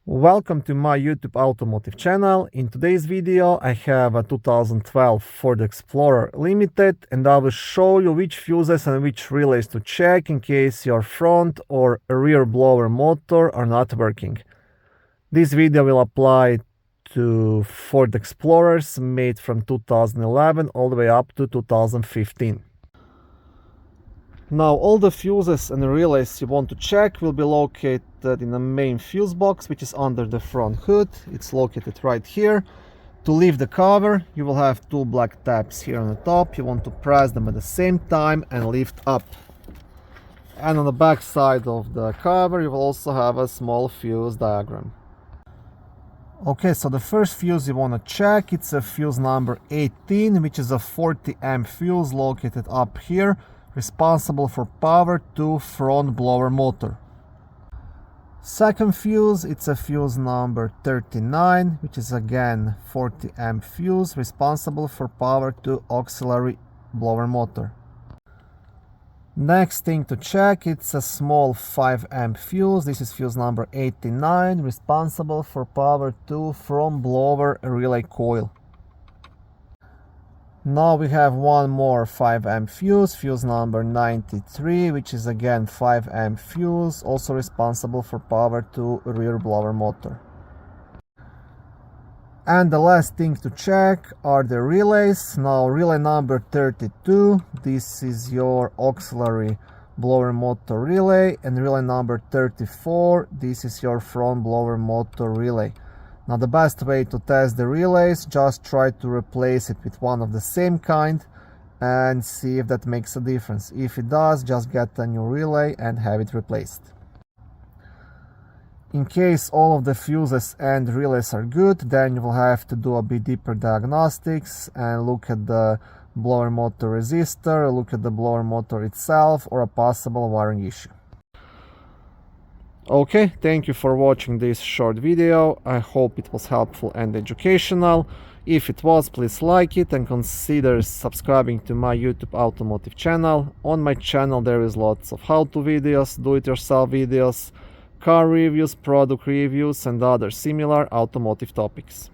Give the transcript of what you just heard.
Welcome to my YouTube automotive channel. In today's video I have a 2012 Ford Explorer Limited and I will show you which fuses and which relays to check in case your front or rear blower motor are not working. This video will apply to Ford Explorers made from 2011 all the way up to 2015. Now all the fuses and relays you want to check will be located in the main fuse box, which is under the front hood. It's located right here. To lift the cover, you will have two black tabs here on the top. You want to press them at the same time and lift up. And on the back side of the cover you will also have a small fuse diagram. Okay, so the first fuse you want to check, it's a fuse number 18, which is a 40 amp fuse located up here, responsible for power to front blower motor. Second fuse, it's a fuse number 39, which is again 40 amp fuse, responsible for power to auxiliary blower motor. Next thing to check, it's a small 5 amp fuse. This is fuse number 89, responsible for power to front blower relay coil. Now we have one more 5 amp fuse, fuse number 93, which is again 5 amp fuse, also responsible for power to rear blower motor. And the last thing to check are the relays. Now relay number 32, this is your auxiliary blower motor relay, and relay number 34, this is your front blower motor relay. Now the best way to test the relays, just try to replace it with one of the same kind and see if that makes a difference. If it does, just get a new relay and have it replaced. In case all of the fuses and relays are good, then you will have to do a bit deeper diagnostics and look at the blower motor resistor, look at the blower motor itself, or a possible wiring issue. Okay, thank you for watching this short video. I hope it was helpful and educational. If it was, please like it and consider subscribing to my YouTube automotive channel. On my channel there is lots of how-to videos, do-it-yourself videos, car reviews, product reviews and other similar automotive topics.